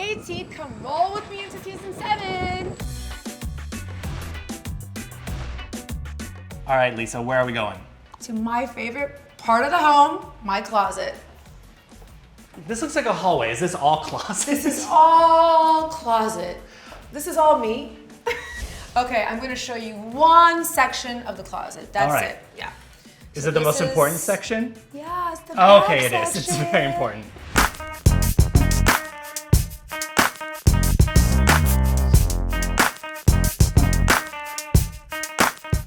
18th. Come roll with me into season 7. All right, Lisa, where are we going? To my favorite part of the home, my closet. This looks like a hallway. Is this all closet? This is all closet. This is all me. Okay, I'm gonna show you one section of the closet. That's all right. it, yeah. Is So it the most this important section? Yeah, it's the Oh, back okay, it is. It's section. very important.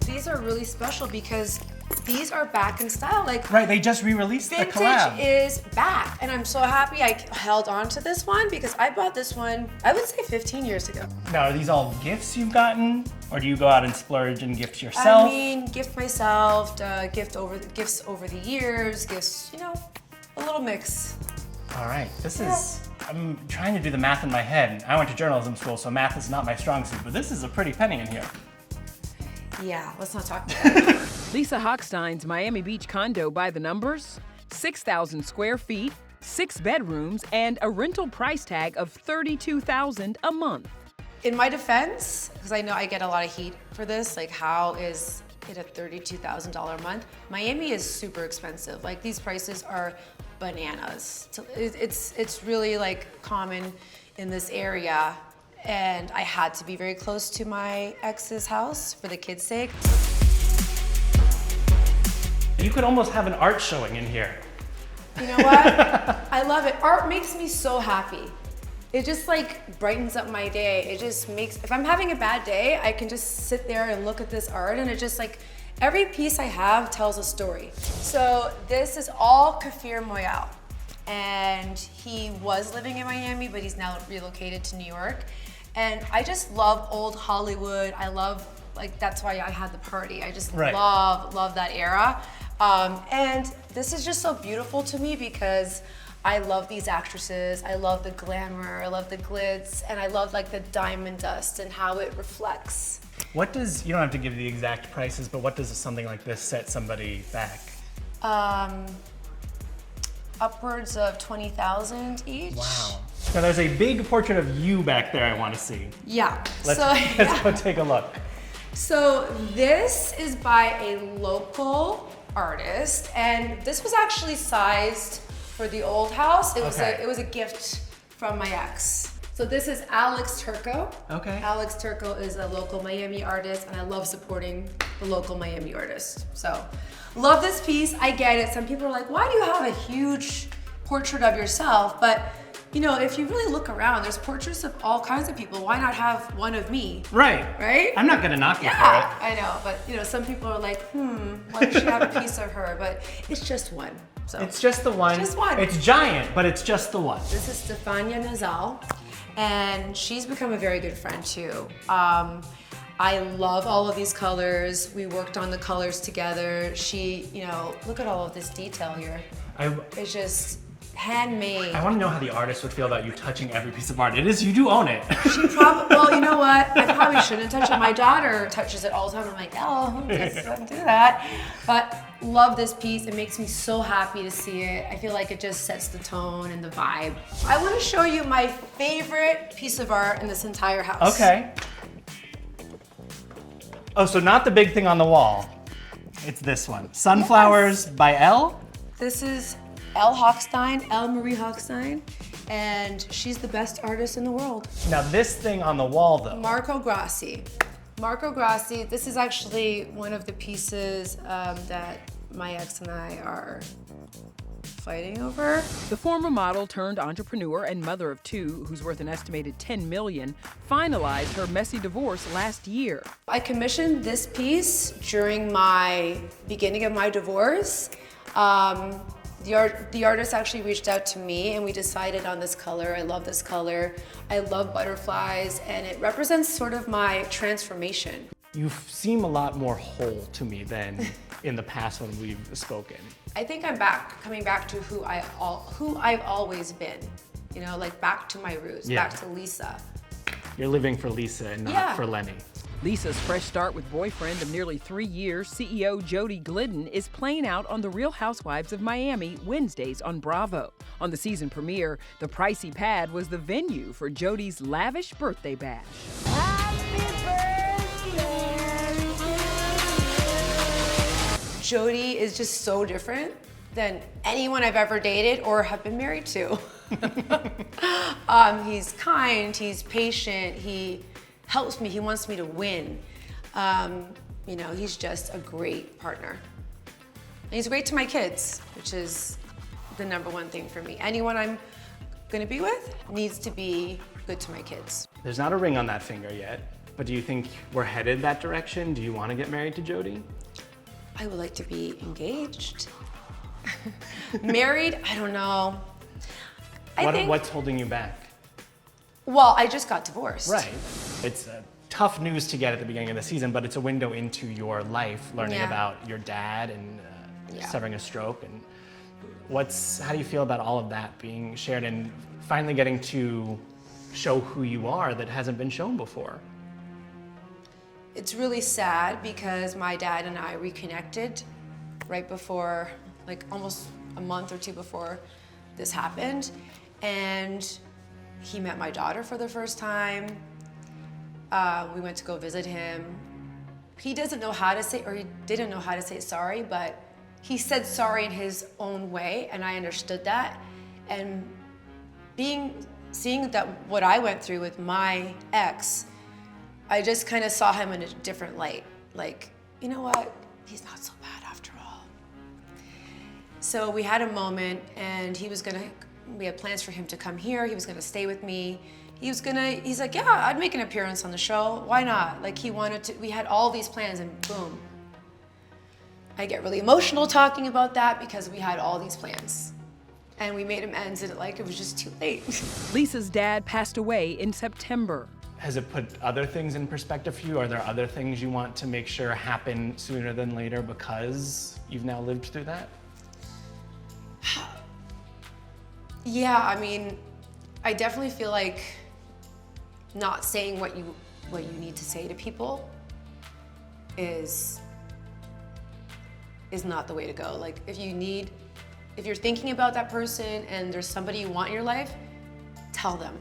These are really special because these are back in style. Like, Right, they just re-released the vintage collab. is back, and I'm so happy I held on to this one because I bought this one, I would say 15 years ago. Now, are these all gifts you've gotten? Or do you go out and splurge and gift yourself? I mean, gift myself, gifts over the years, gifts, you know, a little mix. All right, I'm trying to do the math in my head. I went to journalism school, so math is not my strong suit, but this is a pretty penny in here. Yeah, let's not talk about that. Lisa Hochstein's Miami Beach condo by the numbers, 6,000 square feet, 6 bedrooms, and a rental price tag of $32,000 a month. In my defense, because I know I get a lot of heat for this, like how is it a $32,000 a month? Miami is super expensive. Like these prices are bananas. So it's really like common in this area. And I had to be very close to my ex's house for the kids' sake. You could almost have an art showing in here. You know what? I love it. Art makes me so happy. It just like brightens up my day. It just makes, if I'm having a bad day, I can just sit there and look at this art and it just like, every piece I have tells a story. So this is all Kafir Moyal. And he was living in Miami, but he's now relocated to New York. And I just love old Hollywood. I love, like, that's why I had the party. I just love that era. And this is just so beautiful to me because I love these actresses. I love the glamour, I love the glitz, and I love like the diamond dust and how it reflects. What does, you don't have to give the exact prices, but what does something like this set somebody back? Upwards of 20,000 each. Wow. Now there's a big portrait of you back there I want to see. Yeah. Let's go take a look. So this is by a local artist, and this was actually sized for the old house. It was a gift from my ex. So this is Alex Turco. Okay. Alex Turco is a local Miami artist, and I love supporting the local Miami artist. So love this piece. I get it. Some people are like, why do you have a huge portrait of yourself? But you know, if you really look around, there's portraits of all kinds of people. Why not have one of me? Right. Right? I'm not gonna knock you for it. Yeah, I know. But you know, some people are like, why does she have a piece of her? But it's just one. So It's just the one. Just one. It's giant, but it's just the one. this is Stefania Nazal, and she's become a very good friend too. I love all of these colors. We worked on the colors together. She, you know, look at all of this detail here. It's just handmade. I want to know how the artist would feel about you touching every piece of art. It is, you do own it. She probably, well, you know what? I probably shouldn't touch it. My daughter touches it all the time. I'm like, oh, just don't do that. But love this piece. It makes me so happy to see it. I feel like it just sets the tone and the vibe. I want to show you my favorite piece of art in this entire house. Okay. Oh, so not the big thing on the wall. It's this one. Sunflowers by Elle? This is Elle Hochstein, Elle Marie Hochstein, and she's the best artist in the world. Now this thing on the wall though. Marco Grassi. Marco Grassi, this is actually one of the pieces that my ex and I are fighting over. The former model turned entrepreneur and mother of 2, who's worth an estimated $10 million, finalized her messy divorce last year. I commissioned this piece during my beginning of my divorce. The artist actually reached out to me and we decided on this color. I love this color. I love butterflies, and it represents sort of my transformation. You seem a lot more whole to me than in the past when we've spoken. I think I'm coming back to who I've always been. You know, like back to my roots, back to Lisa. You're living for Lisa and not for Lenny. Lisa's fresh start with boyfriend of nearly 3 years, CEO Jody Glidden, is playing out on the Real Housewives of Miami Wednesdays on Bravo. On the season premiere, the pricey pad was the venue for Jody's lavish birthday bash. Jody is just so different than anyone I've ever dated or have been married to. He's kind, he's patient, he helps me, he wants me to win. You know, he's just a great partner. And he's great to my kids, which is the #1 thing for me. Anyone I'm gonna be with needs to be good to my kids. There's not a ring on that finger yet, but do you think we're headed that direction? Do you want to get married to Jody? I would like to be engaged. Married, I don't know. What's holding you back? Well, I just got divorced. Right. It's tough news to get at the beginning of the season, but it's a window into your life, learning about your dad and suffering a stroke. And how do you feel about all of that being shared and finally getting to show who you are that hasn't been shown before? It's really sad because my dad and I reconnected right before, like almost a month or two before this happened. And he met my daughter for the first time. We went to go visit him. He doesn't know how to say, or he didn't know how to say sorry, but he said sorry in his own way, and I understood that. And seeing that what I went through with my ex, I just kind of saw him in a different light. Like, you know what? He's not so bad after all. So we had a moment, and we had plans for him to come here. He was gonna stay with me. He's like, yeah, I'd make an appearance on the show. Why not? Like, we had all these plans, and boom. I get really emotional talking about that because we had all these plans. And we made amends, and it was just too late. Lisa's dad passed away in September. Has it put other things in perspective for you? Are there other things you want to make sure happen sooner than later because you've now lived through that? Yeah, I mean, I definitely feel like not saying what you need to say to people is not the way to go. Like, if you're thinking about that person and there's somebody you want in your life, tell them.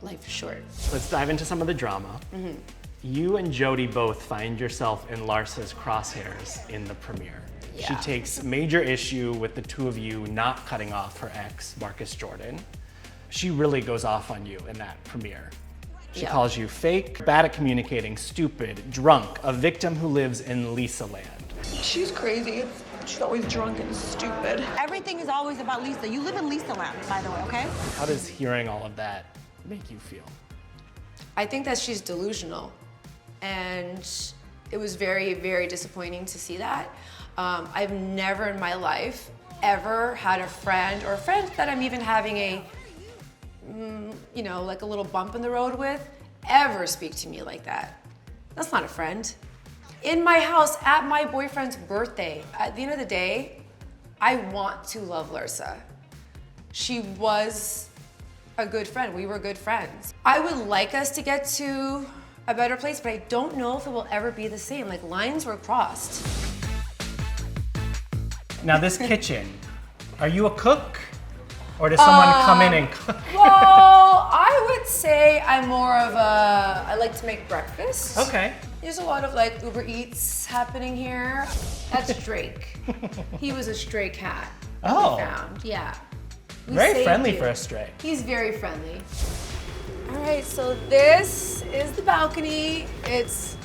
Life is short. Let's dive into some of the drama. Mm-hmm. You and Jody both find yourself in Larsa's crosshairs in the premiere. Yeah. She takes major issue with the two of you not cutting off her ex, Marcus Jordan. She really goes off on you in that premiere. She calls you fake, bad at communicating, stupid, drunk, a victim who lives in Lisa land. She's crazy. She's always drunk and stupid. Everything is always about Lisa. You live in Lisa land, by the way, okay? How does hearing all of that make you feel? I think that she's delusional, and it was very, very disappointing to see that. I've never in my life ever had a friend that I'm even having like a little bump in the road with, ever speak to me like that. That's not a friend. In my house at my boyfriend's birthday. At the end of the day, I want to love Larsa. She was a good friend. We were good friends. I would like us to get to a better place, but I don't know if it will ever be the same. Like, lines were crossed. Now this kitchen, are you a cook? Or does someone come in and cook? Well, I would say I'm more of I like to make breakfast. Okay. There's a lot of like Uber Eats happening here. That's Drake. He was a stray cat. Oh. We found. Yeah. We Very friendly saved for you. a stray. He's very friendly. All right, so this is the balcony. It's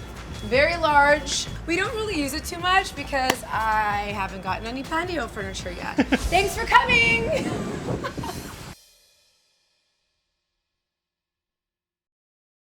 very large. We don't really use it too much because I haven't gotten any patio furniture yet. Thanks for coming.